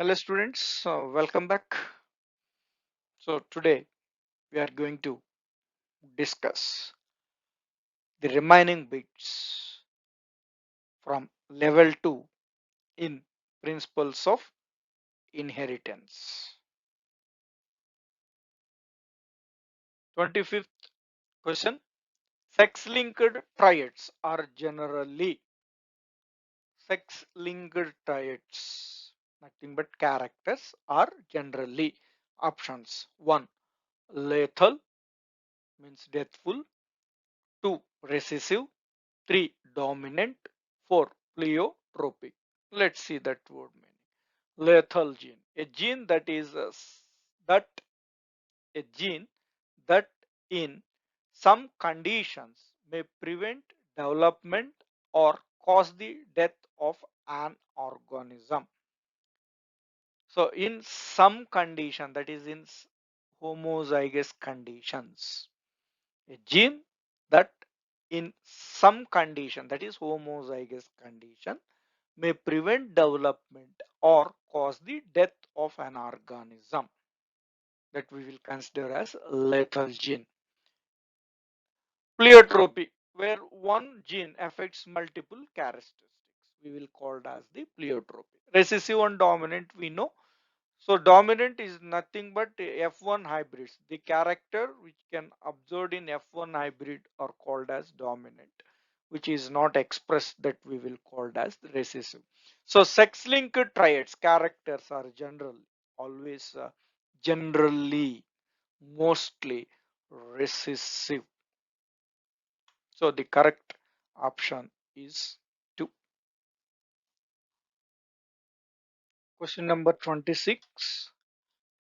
Hello students, welcome back. So today we are going to discuss the remaining bits from level 2 in principles of inheritance. 25th question. Sex-linked triads are generally sex-linked triads, nothing but characters are generally options. 1. Lethal means deathful. 2. Recessive. 3. Dominant. 4. Pleiotropic. Let's see that word meaning. Lethal gene. A gene that is that a gene that in some conditions may prevent development or cause the death of an organism. So in some condition, that is in homozygous conditions, a gene that in some condition, that is homozygous condition, may prevent development or cause the death of an organism, that we will consider as lethal gene. Pleiotropy, where one gene affects multiple characteristics, we will call it as the pleiotropy. Recessive and dominant, we know. So dominant is nothing but F1 hybrids. The character which can observed in F1 hybrid are called as dominant, which is not expressed, that we will call it as recessive. So sex-linked triads characters are always generally, mostly recessive. So the correct option is 2. Question number 26.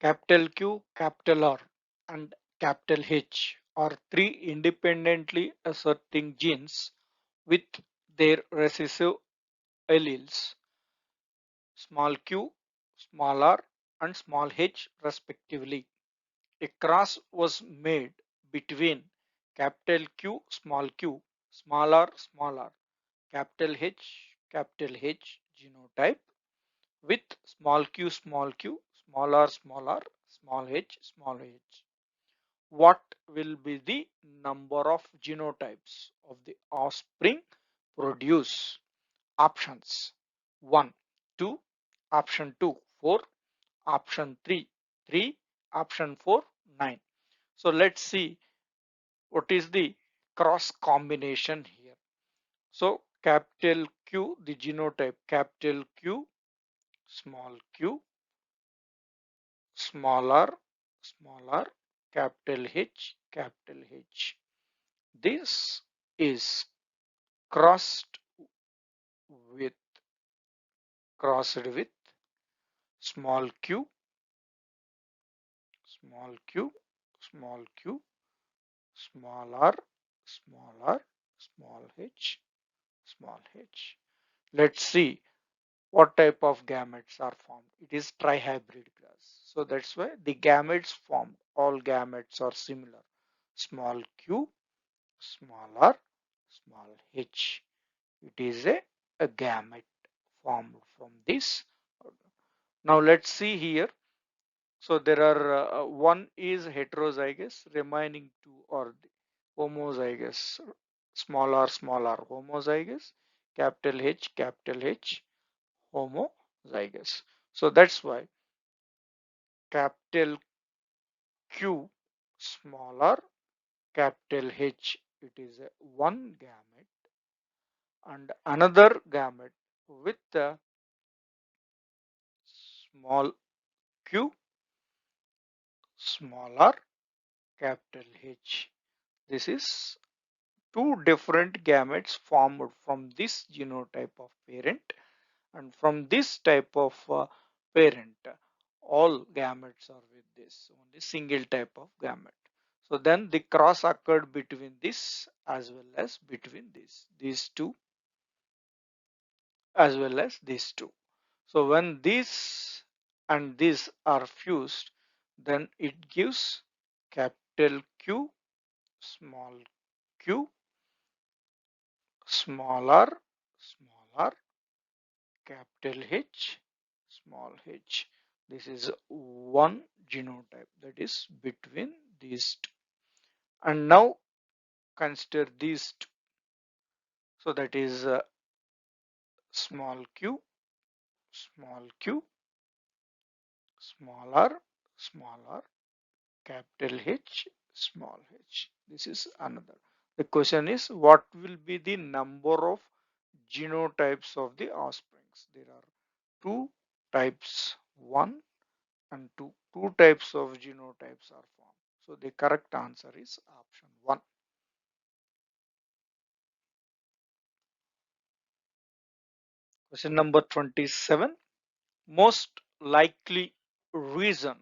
Capital Q, capital R, and capital H are three independently asserting genes with their recessive alleles, small q, small r, and small h respectively. A cross was made between capital Q, small r, capital H genotype with small q, small r, small h. What will be the number of genotypes of the offspring produce? Options: 1, 2, option 2, 4, option 3, 3, option 4, 9. So let's see what is the cross combination here. So capital Q, the genotype, capital Q, small r, capital H. This is crossed with crossed with small q, small q, small q, small r, small r, small h. Let's see what type of gametes are formed. It is trihybrid class. So that's why the gametes formed, all gametes are similar. Small q, small r, small h. It is a gamete formed from this. Now let's see here. So there are one is heterozygous, remaining two are homozygous. Small r homozygous, capital H homozygous. So that's why capital Q, small r, capital H, it is a one gamete, and another gamete with the small q, small r, capital H. This is two different gametes formed from this genotype of parent, and from this type of parent, all gametes are with this only single type of gamete. So then the cross occurred between this as well as between these two, as well as these two. So when these and these are fused, then it gives capital Q, small q, small r, capital H, small h. This is one genotype, that is between these two. And now consider these two. So that is small q, small q, small r, small r, capital H, small h. This is another. The question is what will be the number of genotypes of the offsprings? There are two types, one and two. Two types of genotypes are formed. So the correct answer is option 1. Question number 27. Most likely reason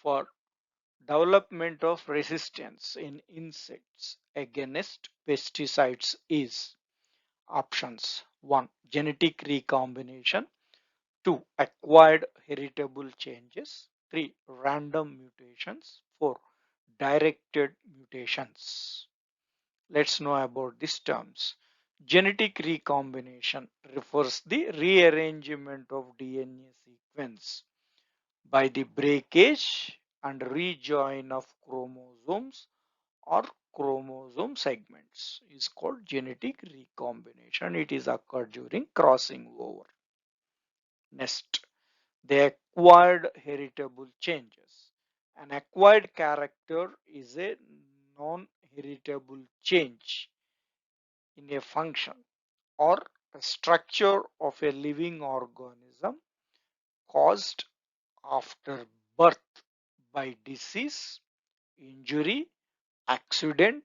for development of resistance in insects against pesticides is options 1. Genetic recombination, 2. Acquired heritable changes, 3. Random mutations, 4. Directed mutations. Let's know about these terms. Genetic recombination refers the rearrangement of DNA sequence by the breakage and rejoin of chromosomes or chromosome segments is called genetic recombination. It is occurred during crossing over. Next, the acquired heritable changes. An acquired character is a non-heritable change in a function or a structure of a living organism caused after birth by disease, injury, accident,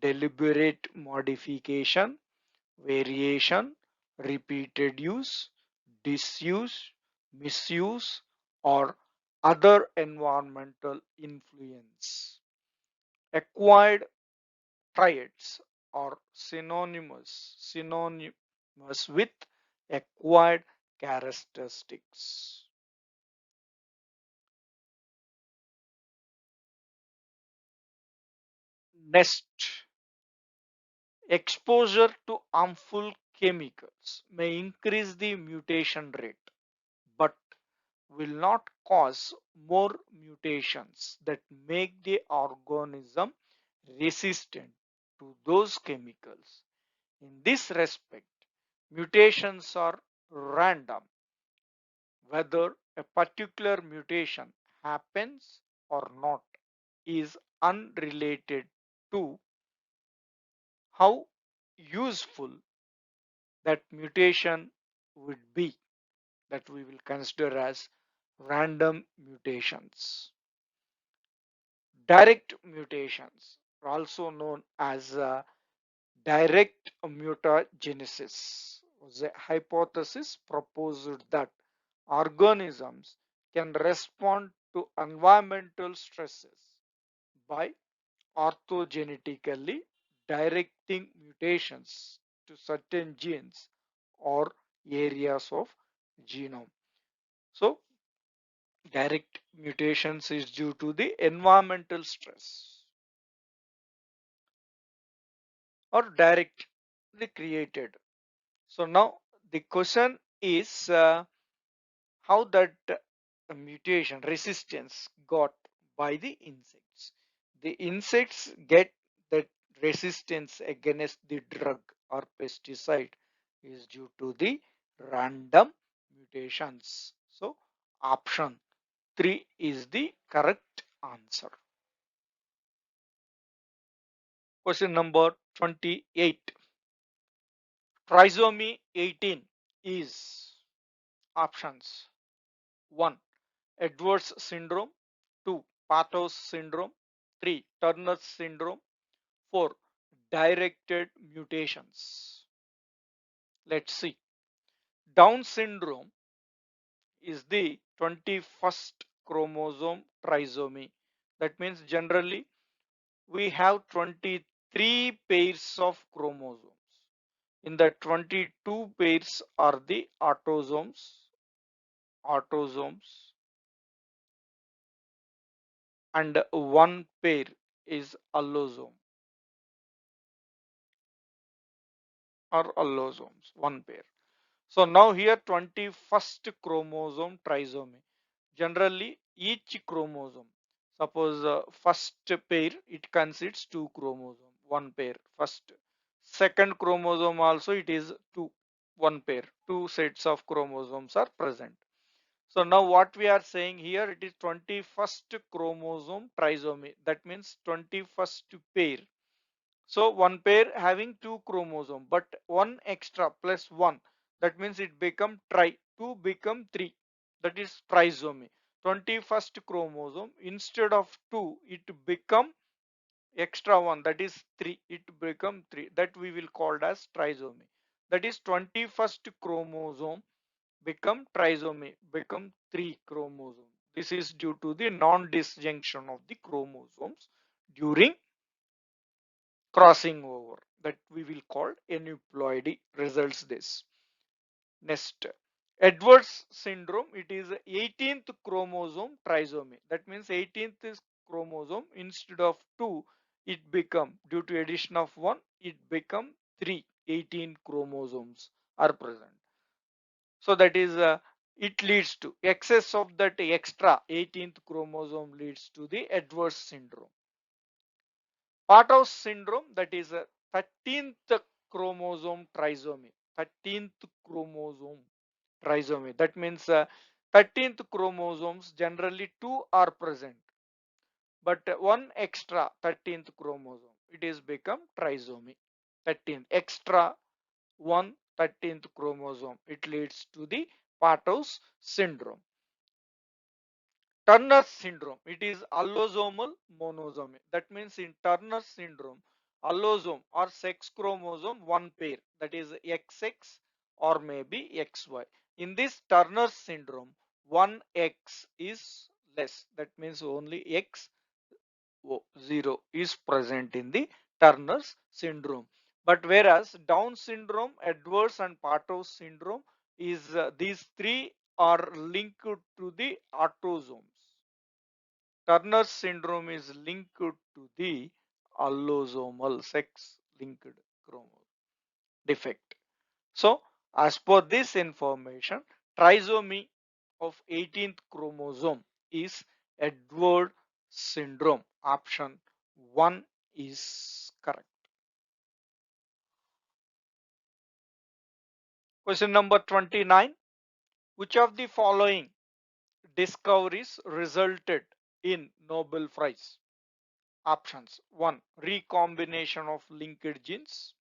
deliberate modification, variation, repeated use, disuse, misuse, or other environmental influence. Acquired traits are synonymous with acquired characteristics. Next, exposure to harmful chemicals may increase the mutation rate, but will not cause more mutations that make the organism resistant to those chemicals. In this respect, mutations are random. Whether a particular mutation happens or not is unrelated to how useful that mutation would be, that we will consider as random mutations. Direct mutations are also known as direct mutagenesis. Was a hypothesis proposed that organisms can respond to environmental stresses by orthogenetically directing mutations to certain genes or areas of genome. So direct mutations is due to the environmental stress or directly created. So now the question is how that mutation resistance got by the insects. The insects get that resistance against the drug or pesticide is due to the random mutations. So option 3 is the correct answer. Question number 28. Trisomy 18 is options 1. Edwards syndrome, 2. Patos syndrome, 3. Turner syndrome, 4. Directed mutations. Let's see. Down syndrome is the 21st chromosome trisomy. That means generally we have 23 pairs of chromosomes. In the 22 pairs are the autosomes, and one pair is allosome or allosomes, one pair. So now here 21st chromosome trisomy. Generally each chromosome, suppose first pair it consists two chromosome, one pair first. Second chromosome also it is two, one pair, two sets of chromosomes are present. So now what we are saying here, it is 21st chromosome trisomy. That means 21st pair. So one pair having two chromosome, but one extra plus one. That means it become tri. Two become three. That is trisomy. 21st chromosome instead of two, it become extra one. That is three. It become three. That we will call as trisomy. That is 21st chromosome become trisomy, become three chromosome. This is due to the non-disjunction of the chromosomes during crossing over, that we will call aneuploidy results this. Next, Edwards syndrome, it is 18th chromosome trisomy. That means 18th is chromosome instead of 2 it become, due to addition of 1 it become 3, 18 chromosomes are present. So that is it leads to excess of that extra 18th chromosome leads to the Edwards syndrome. Partos syndrome, that is a 13th chromosome trisomy. 13th chromosome trisomy. That means 13th chromosomes generally two are present, but one extra 13th chromosome it is become trisomy. 13th extra one 13th chromosome it leads to the Partos syndrome. Turner syndrome, it is allosomal monosomy. That means in Turner syndrome, allosome or sex chromosome one pair, that is XX or maybe XY. In this Turner syndrome, one X is less. That means only X0 is present in the Turner's syndrome. But whereas Down syndrome, Edwards and Partos syndrome is these three are linked to the autosomes. Turner syndrome is linked to the allosomal sex linked chromosome defect. So, as per this information, trisomy of 18th chromosome is Edward syndrome. Option 1 is correct. Question number 29. Which of the following discoveries resulted in Nobel Prize? Options: 1. Recombination of linked genes.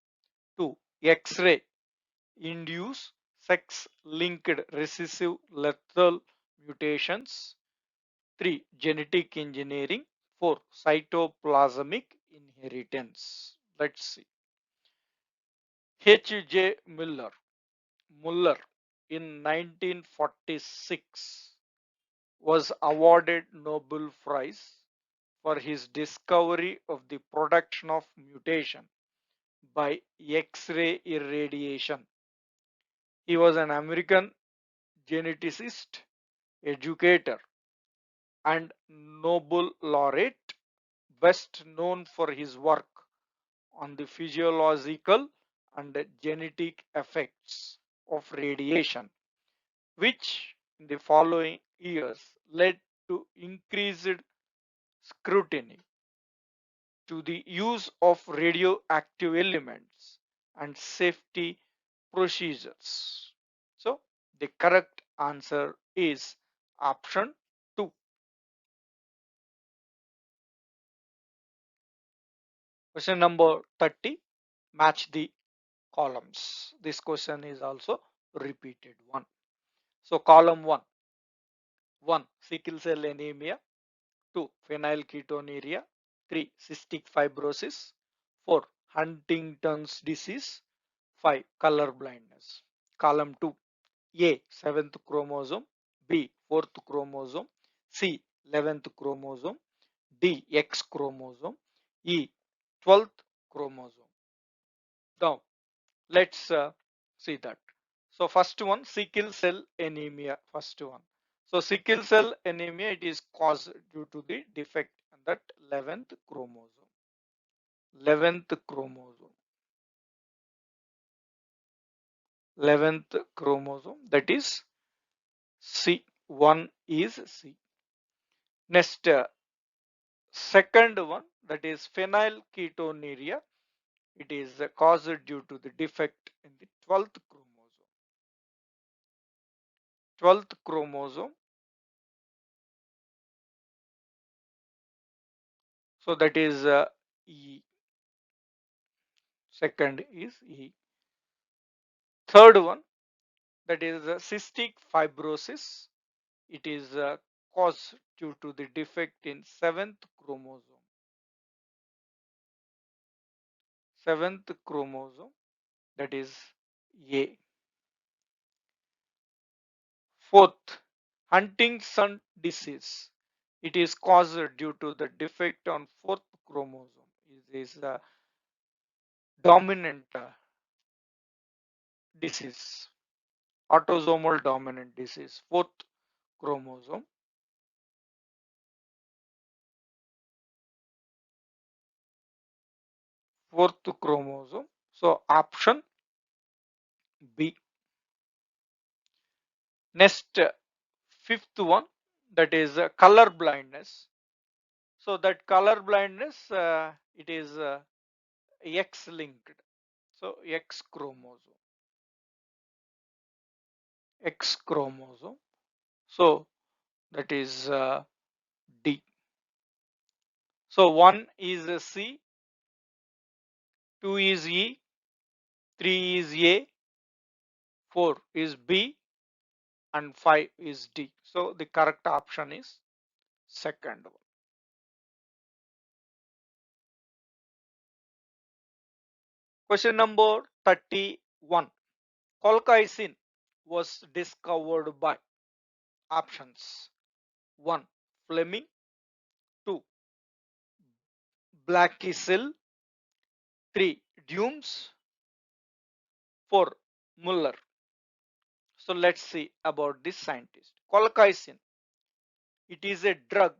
2. X-ray induce sex-linked recessive lethal mutations. 3. Genetic engineering. 4. Cytoplasmic inheritance. Let's see. H.J. Muller in 1946 was awarded Nobel Prize for his discovery of the production of mutation by X-ray irradiation. He was an American geneticist, educator, and Nobel laureate, best known for his work on the physiological and genetic effects of radiation, which in the following years led to increased scrutiny to the use of radioactive elements and safety procedures. So the correct answer is option 2. Question number 30. Match the columns. This question is also repeated one. So column 1. 1. Sickle cell anemia. 2. Phenylketonuria. 3. Cystic fibrosis. 4. Huntington's disease. 5. Color blindness. Column 2. A. 7th chromosome. B. 4th chromosome. C. 11th chromosome. D. X chromosome. E. 12th chromosome. Now, let's see that. So, first one, sickle cell anemia. First one. So, sickle cell anemia, it is caused due to the defect in that 11th chromosome. 11th chromosome. 11th chromosome, that is C. 1 is C. Next, second one, that is phenylketonuria. It is caused due to the defect in the 12th chromosome. 12th chromosome. So that is E. Second is E. Third one, that is cystic fibrosis. It is caused due to the defect in 7th chromosome. 7th chromosome, that is A. Fourth, Huntington disease. It is caused due to the defect on 4th chromosome. It is a dominant disease, autosomal dominant disease, 4th chromosome. Fourth chromosome. So option B. Next, fifth one, that is color blindness. So that color blindness, it is X linked. So X chromosome. X chromosome. So that is D. So 1 is C, 2 is E, 3 is A, 4 is B, and 5 is D. So the correct option is second one. Question number 31. Colchicine was discovered by options 1. Fleming, 2. Blackisel, 3. Dumes, 4. Muller. So let's see about this scientist. Colchicine. It is a drug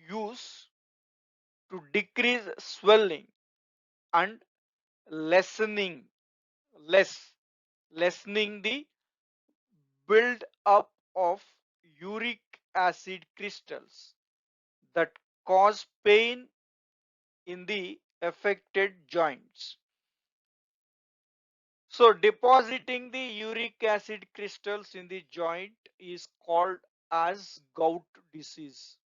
used to decrease swelling and lessening less lessening the build up of uric acid crystals that cause pain in the affected joints. So depositing the uric acid crystals in the joint is called as gout disease.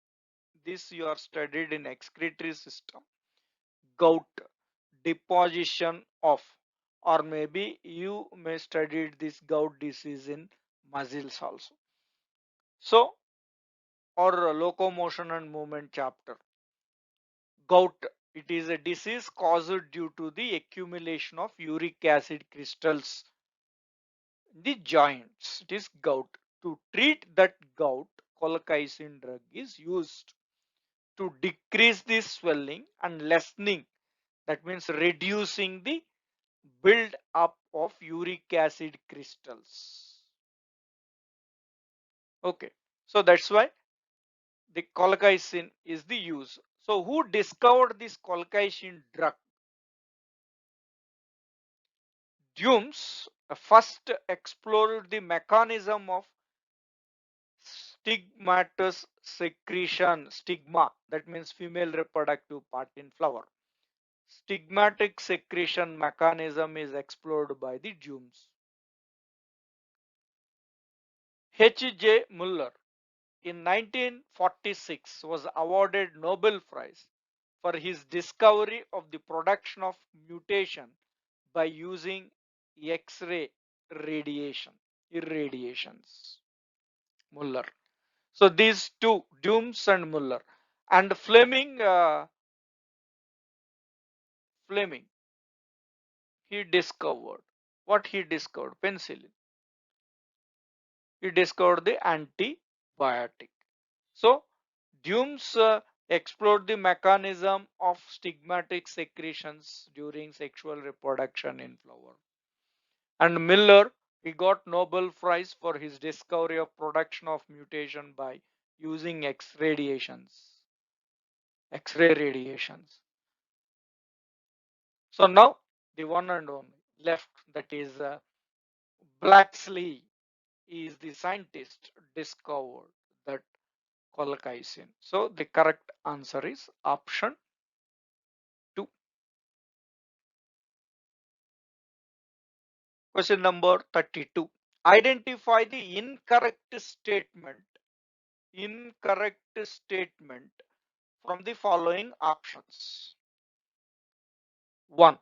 This you are studied in excretory system. Gout, deposition of, or maybe you may studied this gout disease in muscles also. So, or locomotion and movement chapter. Gout, it is a disease caused due to the accumulation of uric acid crystals in the joints. It is gout. To treat that gout, colchicine drug is used to decrease the swelling and lessening. That means reducing the build up of uric acid crystals. Okay, so that's why the colchicine is the use. So who discovered this colchicine drug? Dumas first explored the mechanism of stigmatous secretion. Stigma, that means female reproductive part in flower. Stigmatic secretion mechanism is explored by the Dumas. H. J. Muller in 1946 was awarded Nobel Prize for his discovery of the production of mutation by using X-ray radiation, irradiations. Muller. So these two, Dumas and Muller, and Fleming, he discovered what he discovered, penicillin. He discovered the antibiotic. So Dumas explored the mechanism of stigmatic secretions during sexual reproduction in flower. And Miller, he got Nobel Prize for his discovery of production of mutation by using X-ray radiations. So now the one and only left, that is Blacksley is the scientist discovered that colchicine. So the correct answer is option 2. Question number 32. Identify the incorrect statement from the following options. 1.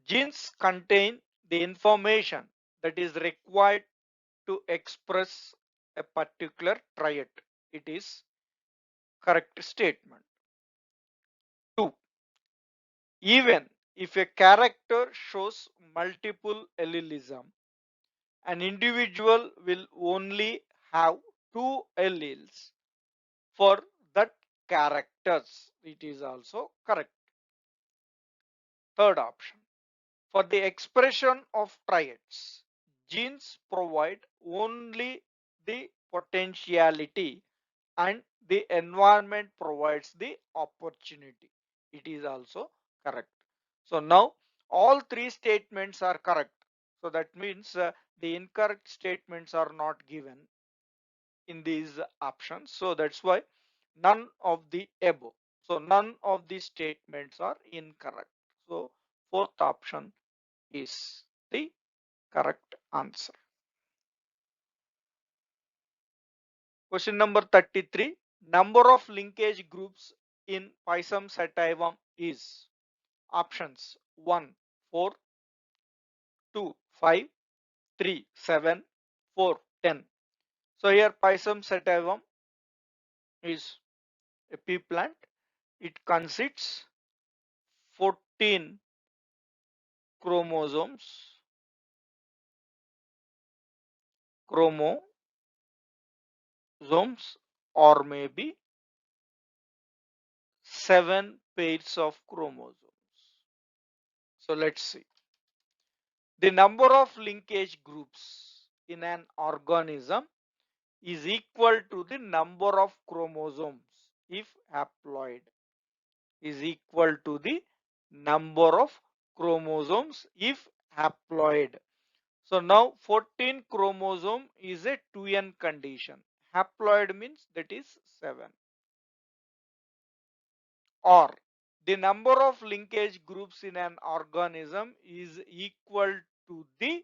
Genes contain the information that is required to express a particular trait. It is correct statement. 2. Even if a character shows multiple allelism, an individual will only have two alleles for that characters. It is also correct. Third option. For the expression of traits, genes provide only the potentiality and the environment provides the opportunity. It is also correct. So now all three statements are correct. So that means the incorrect statements are not given in these options. So that's why none of the above. So none of these statements are incorrect. So fourth option is the correct answer. Question number 33. Number of linkage groups in Pisum sativum is options 1, 4, 2, 5, 3, 7, 4, 10. So here Pisum sativum is a pea plant. It consists 14 chromosomes, chromosomes or maybe 7 pairs of chromosomes. So let's see. The number of linkage groups in an organism is equal to the number of chromosomes if haploid is equal to the number of chromosomes if haploid. So now 14 chromosome is a 2n condition. Haploid means that is 7. Or the number of linkage groups in an organism is equal to the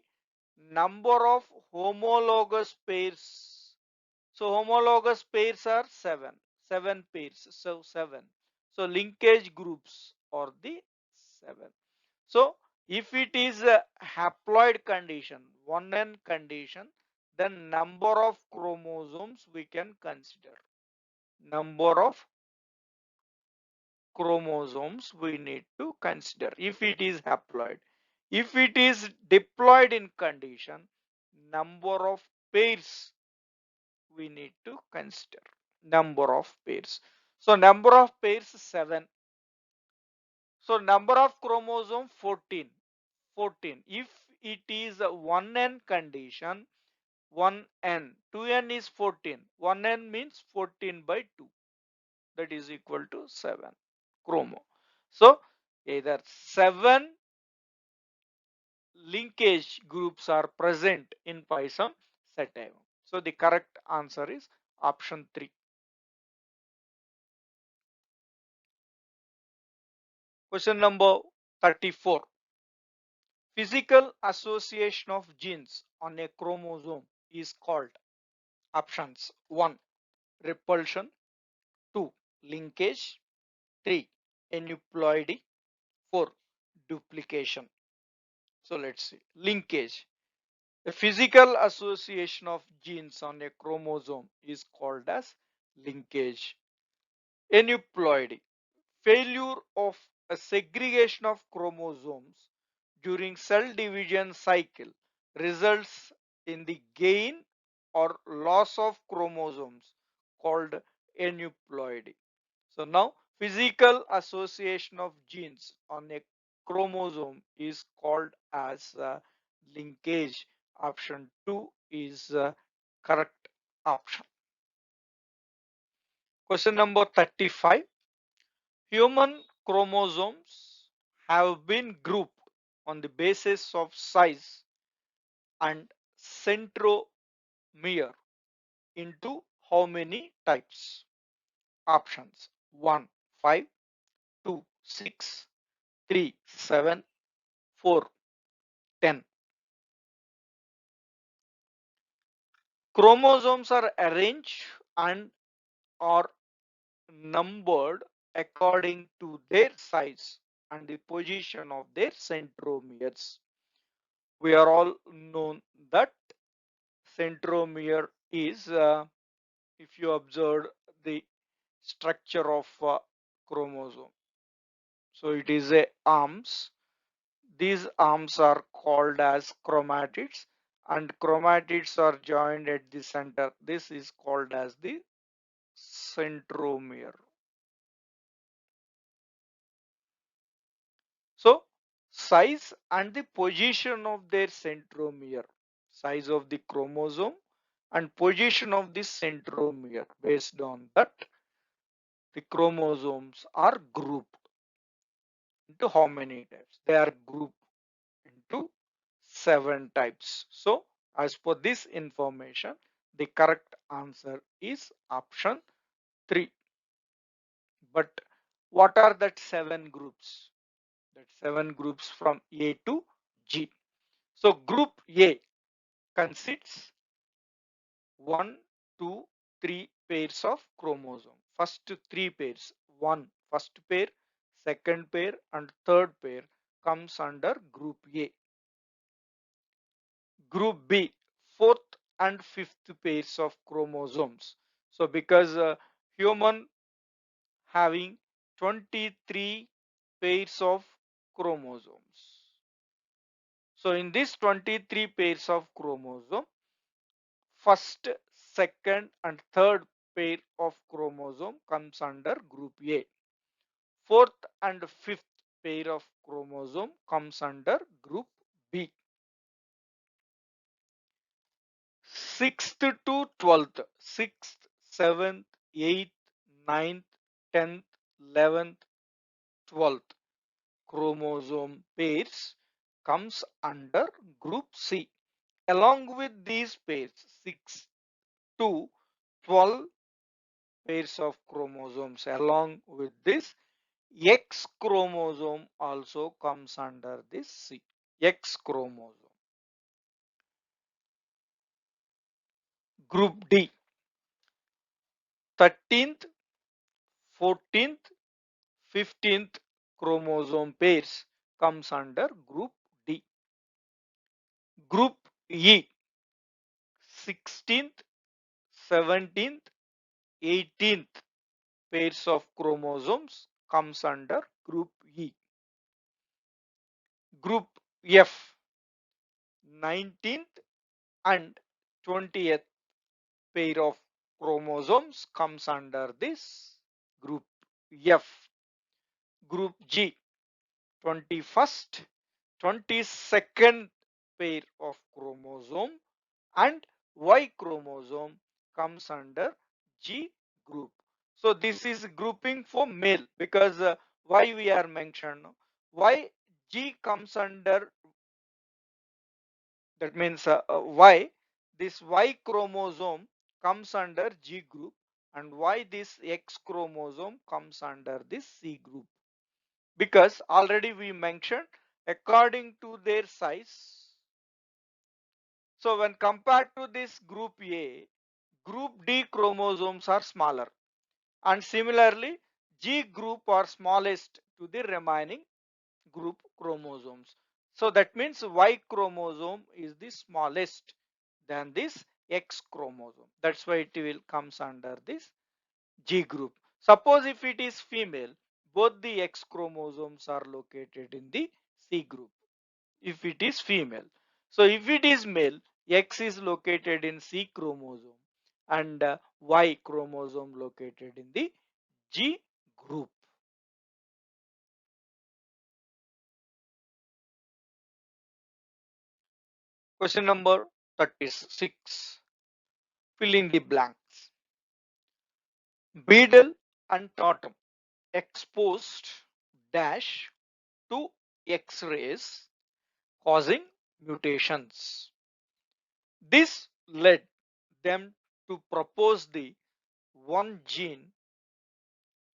number of homologous pairs. So homologous pairs are 7 pairs. So 7. So linkage groups are the 7. So if it is a haploid condition, 1n condition, then number of chromosomes we can consider. Number of chromosomes we need to consider if it is haploid. If it is diploid in condition, number of pairs we need to consider. Number of pairs. So number of pairs 7. So number of chromosome 14. 14. If it is a 1n condition, 1n, 2n is 14. 1n means 14 by 2. That is equal to 7 chromo. So either 7 linkage groups are present in Pisum sativum. So the correct answer is option 3. Question number 34. Physical association of genes on a chromosome is called options 1. Repulsion, 2. Linkage, 3. Aneuploidy, 4. Duplication. So let's see. Linkage. A physical association of genes on a chromosome is called as linkage. Aneuploidy. Failure of a segregation of chromosomes during cell division cycle results in the gain or loss of chromosomes called aneuploidy. So now physical association of genes on a chromosome is called as linkage. Option 2 is correct option. Question number 35. Human chromosomes have been grouped on the basis of size and centromere into how many types? Options: 1, 5, 2, 6, 3, 7, 4, 10. Chromosomes are arranged and are numbered according to their size and the position of their centromeres. We are all known that centromere is, if you observe the structure of chromosome, so it is a arms. These arms are called as chromatids, and chromatids are joined at the center. This is called as the centromere. So size and the position of their centromere, size of the chromosome and position of the centromere, based on that the chromosomes are grouped into how many types? They are grouped into 7 types. So as per this information, the correct answer is option 3. But what are that 7 groups? That 7 groups from A to G. So group A consists 1, 2, 3 pairs of chromosome. First 3 pairs, first pair, second pair and third pair comes under group A. Group B, fourth and fifth pairs of chromosomes. So because human having 23 pairs of chromosomes. So in this 23 pairs of chromosome, first, second and third pair of chromosome comes under group A. Fourth and fifth pair of chromosome comes under group B. Sixth to 12th, sixth, seventh, eighth, ninth, 10th, 11th, 12th chromosome pairs comes under group C. Along with these pairs, 6 to 12 pairs of chromosomes, along with this X chromosome also comes under this C. X chromosome. Group D, 13th, 14th, 15th chromosome pairs comes under group D. Group E, 16th, 17th, 18th pairs of chromosomes comes under group E. Group F, 19th and 20th pair of chromosomes comes under this group F. Group G, 21st, 22nd pair of chromosome and Y chromosome comes under G group. So this is grouping for male, because why we are mentioned, why G comes under, that means why this Y chromosome comes under G group and why this X chromosome comes under this C group, because already we mentioned according to their size. So when compared to this group A, group D chromosomes are smaller, and similarly G group are smallest to the remaining group chromosomes. So that means Y chromosome is the smallest than this X chromosome. That's why it will comes under this G group. Suppose if it is female, both the X chromosomes are located in the C group. If it is female. So if it is male, X is located in C chromosome and Y chromosome located in the G group. Question number 36. Fill in the blanks. Beetle and Totem exposed dash to X-rays causing mutations. This led them to propose the one gene,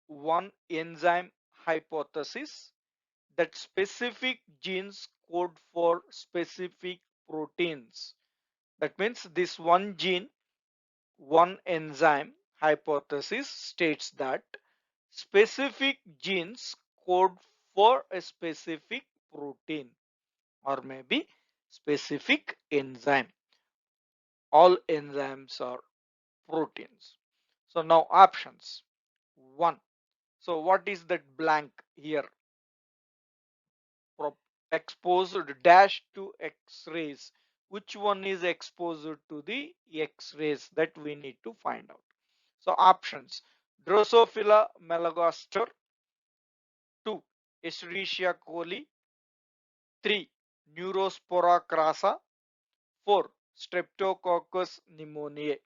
one enzyme hypothesis, that specific genes code for specific proteins. That means this one gene, one enzyme hypothesis states that specific genes code for a specific protein or maybe specific enzyme. All enzymes are proteins. So now options. 1. So what is that blank here? Exposed dash to X-rays. Which one is exposed to the X-rays? That we need to find out. So options: Drosophila melanogaster, 2. Escherichia coli, 3. Neurospora crassa, 4. Streptococcus pneumoniae.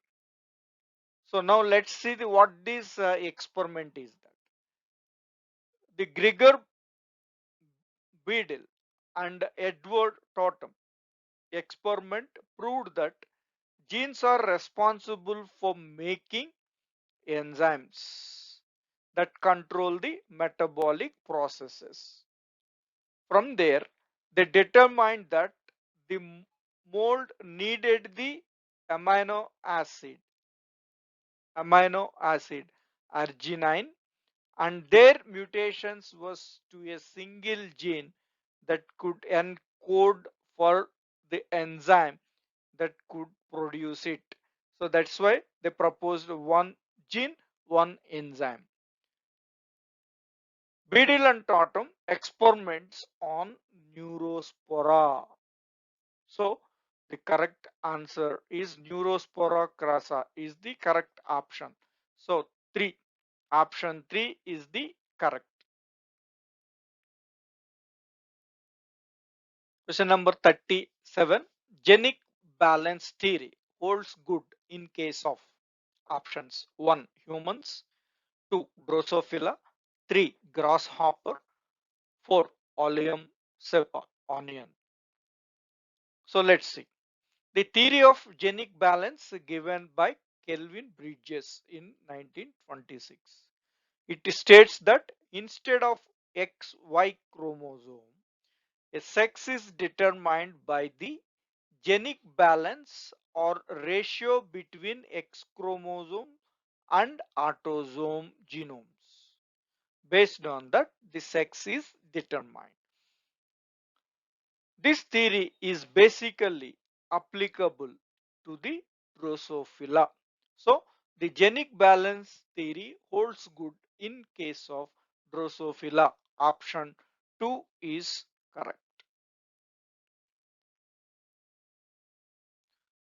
So now let's see what this experiment is. That the Gregor Beadle and Edward Totem experiment proved that genes are responsible for making enzymes that control the metabolic processes. From there, they determined that the mold needed the amino acid, arginine, and their mutations was to a single gene that could encode for the enzyme that could produce it. So that's why they proposed one gene, one enzyme. Beadle and Totem experiments on Neurospora. So the correct answer is Neurospora crassa is the correct option. So 3. Option 3 is the correct. Question number 37. Genic balance theory holds good in case of options: 1. Humans, 2. Drosophila, 3. Grasshopper, 4. Oleum cepa, onion. So let's see. The theory of genic balance given by Kelvin Bridges in 1926. It states that instead of XY chromosome, a sex is determined by the genic balance or ratio between X chromosome and autosome genomes. Based on that, the sex is determined. This theory is basically applicable to the Drosophila. So, the genic balance theory holds good in case of Drosophila. Option 2 is correct.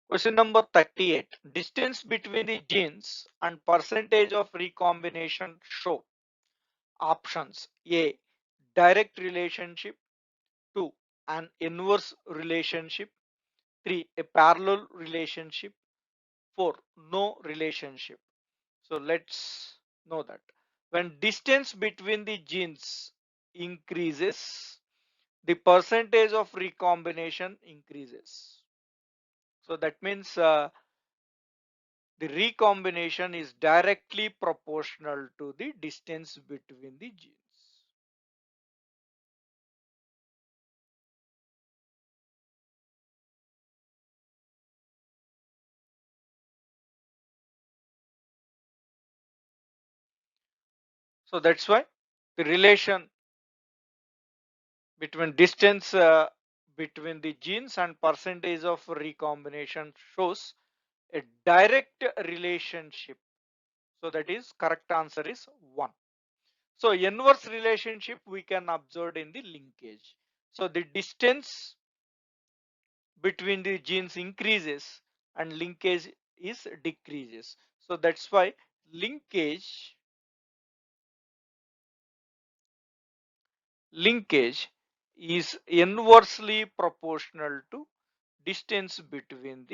Question number 38. Distance between the genes and percentage of recombination show. Options: A. Direct relationship, 2. An inverse relationship, 3. A parallel relationship, 4. No relationship. So let's know that when distance between the genes increases, the percentage of recombination increases. So that means the recombination is directly proportional to the distance between the genes. So that's why the relation between distance between the genes and percentage of recombination shows a direct relationship. So that is correct answer is 1. So inverse relationship we can observe in the linkage. So the distance between the genes increases and linkage is decreases. So that's why linkage linkage is inversely proportional to distance between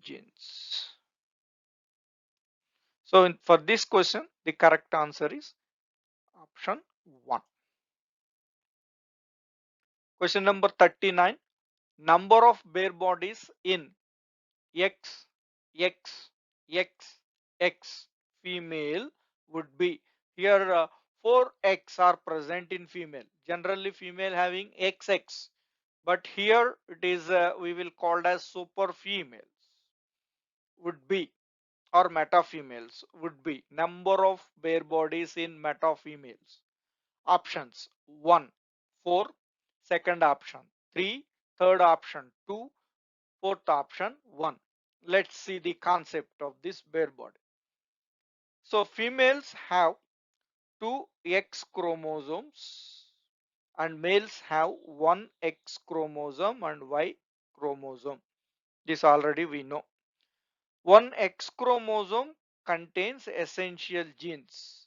genes. So for this question The correct answer is option 1. Question number 39. Number of bare bodies in X, X, X, X female would be. Here 4X are present in female. Generally female having XX. But here it is we will call as super females would be, or meta females would be. Number of bare bodies in meta females. Options 1, 4, second option 3, third option 2, fourth option 1. Let's see the concept of this bare body. So females have two X chromosomes and males have one X chromosome and Y chromosome. This already we know. One X chromosome contains essential genes.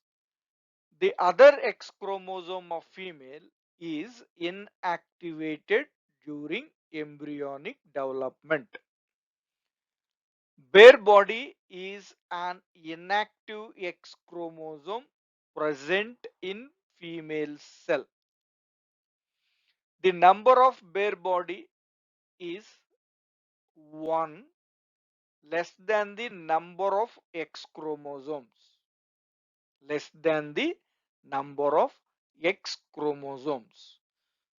The other X chromosome of female is inactivated during embryonic development. Bare body is an inactive X chromosome present in female cell. The number of bare body is 1 less than the number of X chromosomes. Less than the number of X chromosomes.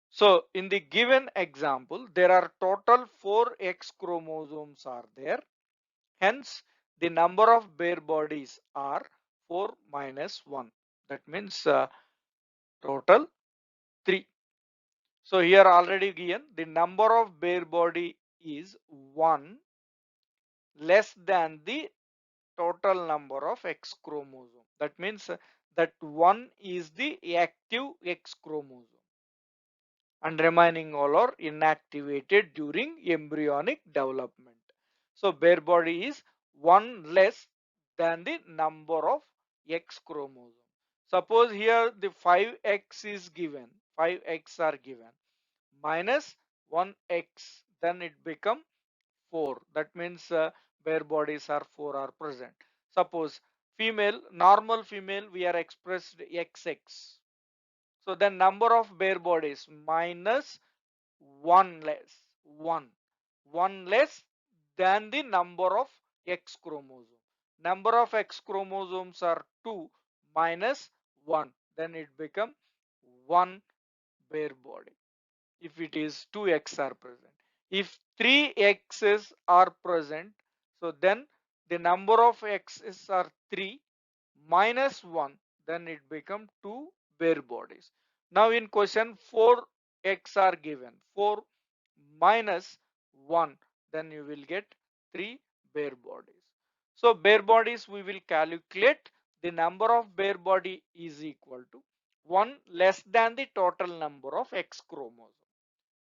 So in the given example, there are total 4 X chromosomes are there. Hence, the number of bare bodies are 4 minus 1. That means total 3. So here already given the number of bare body is 1 less than the total number of X chromosome. That means that 1 is the active X chromosome and remaining all are inactivated during embryonic development. So bare body is 1 less than the number of X chromosome. Suppose here the 5X is given, 5X are given, minus 1X, then it become 4. That means bare bodies are 4 are present. Suppose female, normal female, we are expressed XX. So the number of bare bodies minus 1 less 1 1 less than the number of X chromosome. Number of X chromosomes are 2 minus 1, then it become 1 bare body if it is 2X are present. If 3X's are present, so then the number of X's are 3 minus 1, then it become 2 bare bodies. Now in question 4X are given, 4 minus 1, then you will get 3 bare bodies. So bare bodies we will calculate, the number of bare body is equal to 1 less than the total number of X chromosome.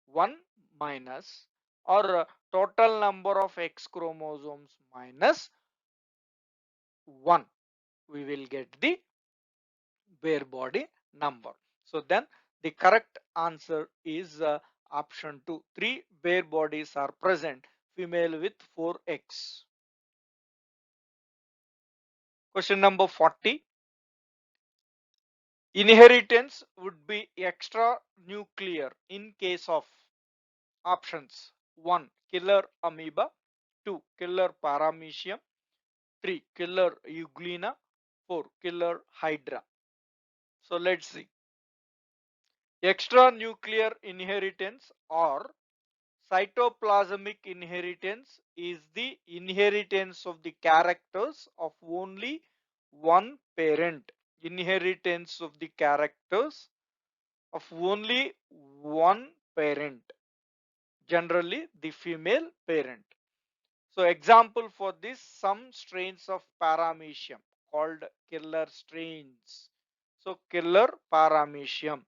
1 minus, or total number of X chromosomes minus 1, we will get the bare body number. So then the correct answer is option 2. 3 bare bodies are present, female with 4X. Question number 40. Inheritance would be extra nuclear in case of options 1 killer amoeba, 2 killer paramecium, 3 killer euglena, 4 killer hydra. So let's see. Extra nuclear inheritance or cytoplasmic inheritance is the inheritance of the characters of only one parent. Inheritance of the characters of only one parent, generally the female parent. So example for this, some strains of paramecium called killer strains. So killer paramecium,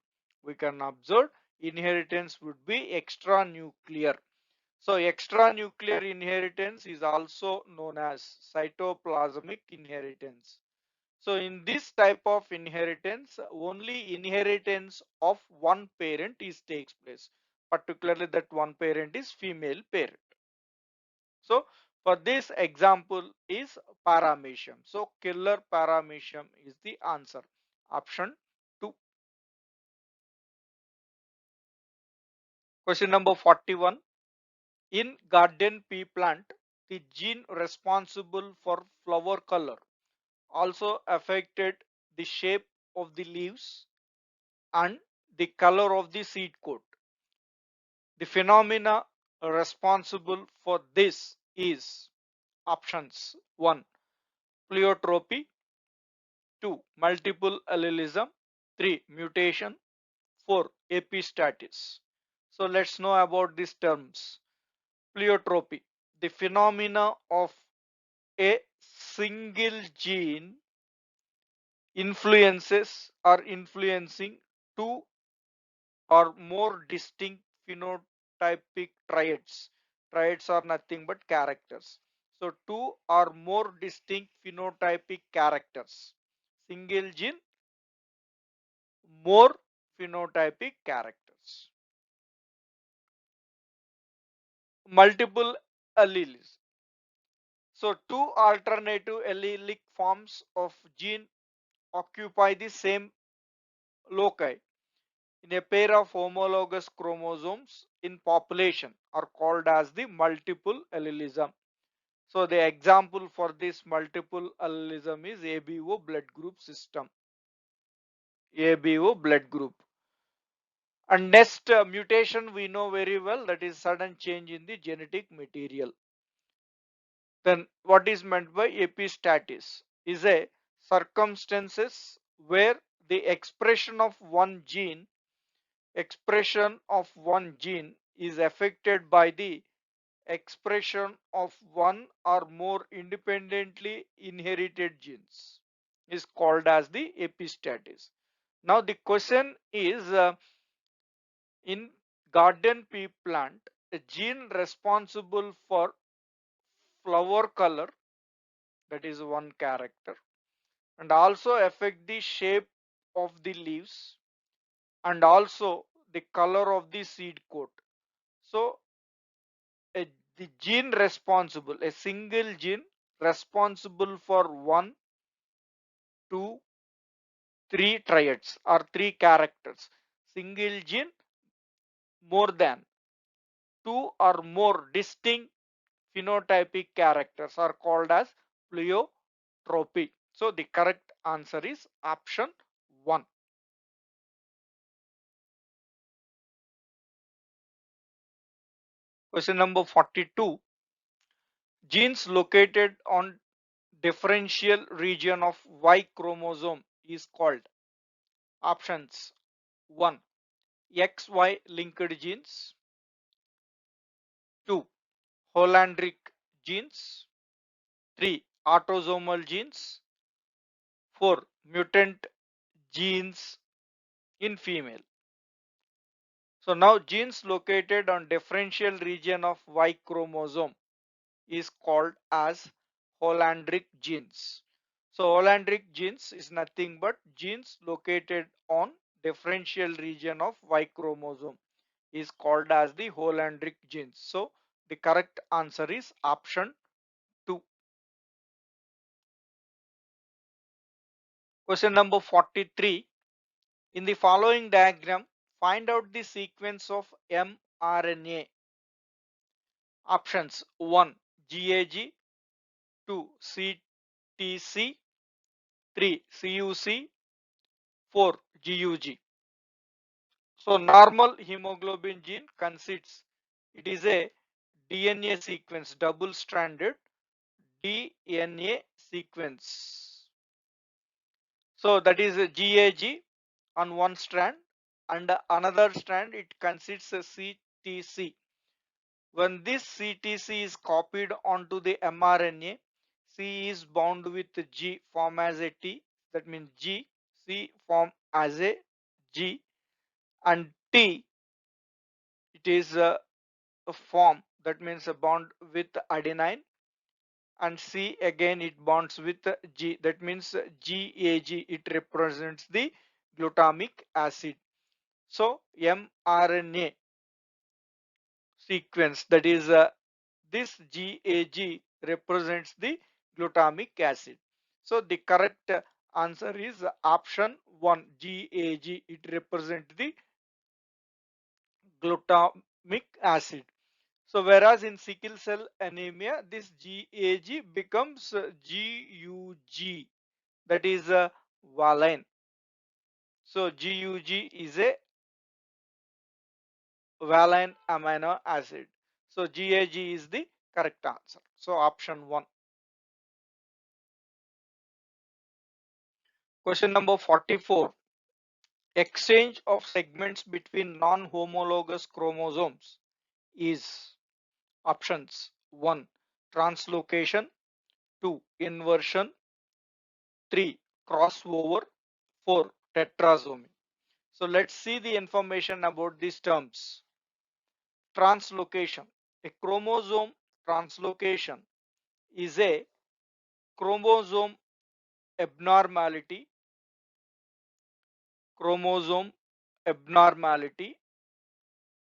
we can observe inheritance would be extra nuclear. So extra nuclear inheritance is also known as cytoplasmic inheritance. So in this type of inheritance, only inheritance of one parent is takes place. Particularly that one parent is female parent. So For this example is paramecium. So killer paramecium is the answer. Option 2. Question number 41. In garden pea plant, the gene responsible for flower color also affected the shape of the leaves and the color of the seed coat. The phenomena responsible for this is options 1. Pleiotropy, 2. Multiple allelism, 3. Mutation, 4. Epistasis. So let's know about these terms. Pleiotropy, the phenomena of a single gene influences or influencing two or more distinct phenotypic traits. Traits are nothing but characters. So two or more distinct phenotypic characters. Single gene, more phenotypic characters. Multiple alleles. So two alternative allelic forms of gene occupy the same loci in a pair of homologous chromosomes in population are called as the multiple allelism. So the example for this multiple allelism is ABO blood group system. ABO blood group. And next mutation we know very well, that is sudden change in the genetic material. Then what is meant by epistasis is a circumstances where the expression of one gene is affected by the expression of one or more independently inherited genes is called as the epistasis. Now the question is, in garden pea plant, a gene responsible for flower color, that is one character, and also affect the shape of the leaves and also the color of the seed coat. So a, the gene responsible, a single gene responsible for one, two, three traits or three characters. Single gene more than two or more distinct phenotypic characters are called as pleiotropy. So the correct answer is option 1. Question number 42. Genes located on differential region of Y chromosome is called options 1. XY linked genes, 2. Hollandric genes, 3. Autosomal genes, 4. Mutant genes in female. So now genes located on differential region of Y chromosome is called as Hollandric genes. So Hollandric genes is nothing but genes located on differential region of Y chromosome is called as the Hollandric genes. So the correct answer is option 2. Question number 43. In the following diagram, find out the sequence of mRNA. Options 1. GAG, 2. CTC, 3. CUC, 4. GUG. So normal hemoglobin gene consists, it is a DNA sequence, double stranded DNA sequence. So that is a GAG on one strand and another strand it consists a CTC. When this CTC is copied onto the mRNA, C is bound with G form as a T, that means G, C form as a G, and T it is a form, that means a bond with adenine, and C again it bonds with G, that means GAG, it represents the glutamic acid. So mRNA sequence, that is this GAG represents the glutamic acid. So the correct answer is option 1, GAG. It represents the glutamic acid. So whereas in sickle cell anemia, this GAG becomes GUG, that is valine. So GUG is a valine amino acid. So GAG is the correct answer. So option 1. Question number 44. Exchange of segments between non-homologous chromosomes is options 1, translocation, 2, inversion, 3, crossover, 4, tetrasomy. So let's see the information about these terms. Translocation. A chromosome translocation is a chromosome abnormality, chromosome abnormality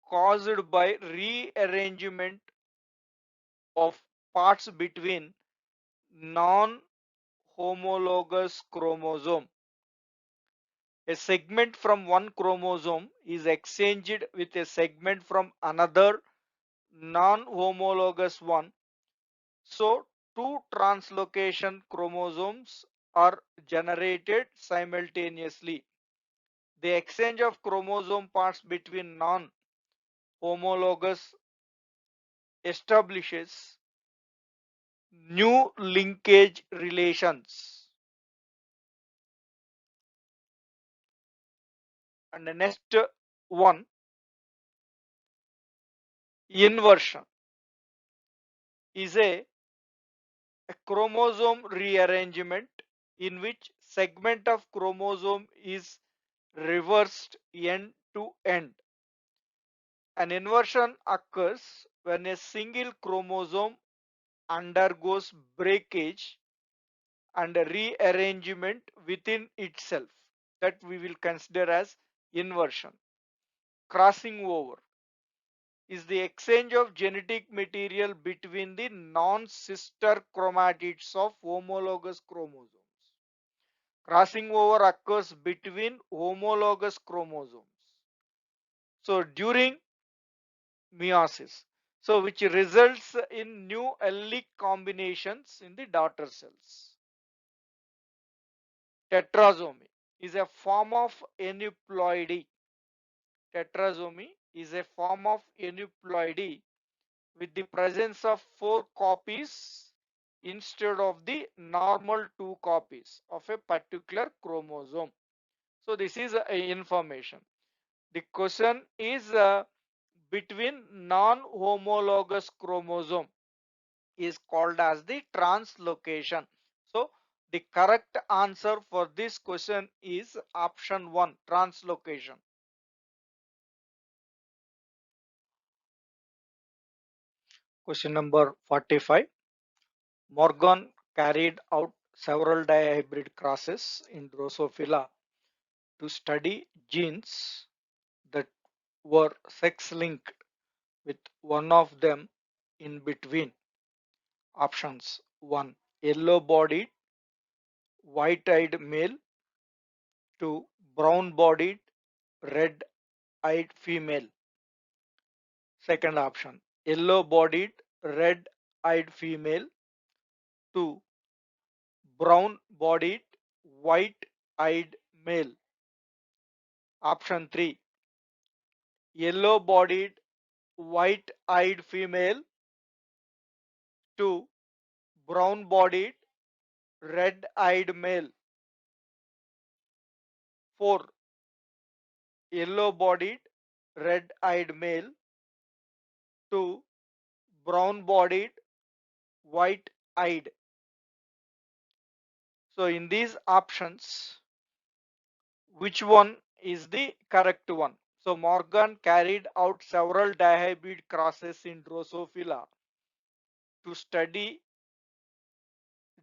caused by rearrangement of parts between non-homologous chromosome. A segment from one chromosome is exchanged with a segment from another non-homologous one. So two translocation chromosomes are generated simultaneously. The exchange of chromosome parts between non-homologous establishes new linkage relations. And the next one, inversion, is a chromosome rearrangement in which segment of chromosome is reversed end to end. An inversion occurs when a single chromosome undergoes breakage and rearrangement within itself, that we will consider as inversion. Crossing over is the exchange of genetic material between the non-sister chromatids of homologous chromosomes. Crossing over occurs between homologous chromosomes. So during meiosis, so which results in new allelic combinations in the daughter cells. Tetrasomy is a form of aneuploidy. Tetrasomy is a form of aneuploidy with the presence of 4 copies instead of the normal 2 copies of a particular chromosome. So this is information. The question is between non-homologous chromosome is called as the translocation. So the correct answer for this question is option 1, translocation. Question number 45. Morgan carried out several dihybrid crosses in Drosophila to study genes that were sex-linked with one of them in between. Options 1, yellow-bodied, white-eyed male, 2, brown-bodied, red-eyed female. Second option, yellow-bodied, red-eyed female, 2, brown-bodied, white-eyed male. Option 3, yellow-bodied, white-eyed female, 2, brown-bodied, red-eyed male, 4, yellow-bodied, red-eyed male, 2, brown-bodied, white-eyed. So in these options, which one is the correct one? So Morgan carried out several dihybrid crosses in Drosophila to study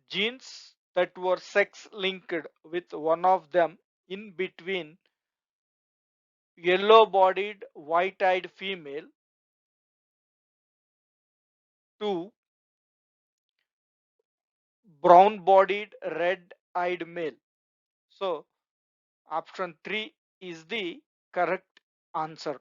genes that were sex linked with one of them in between yellow bodied white eyed female, 2, brown bodied, red eyed male. So option 3 is the correct answer.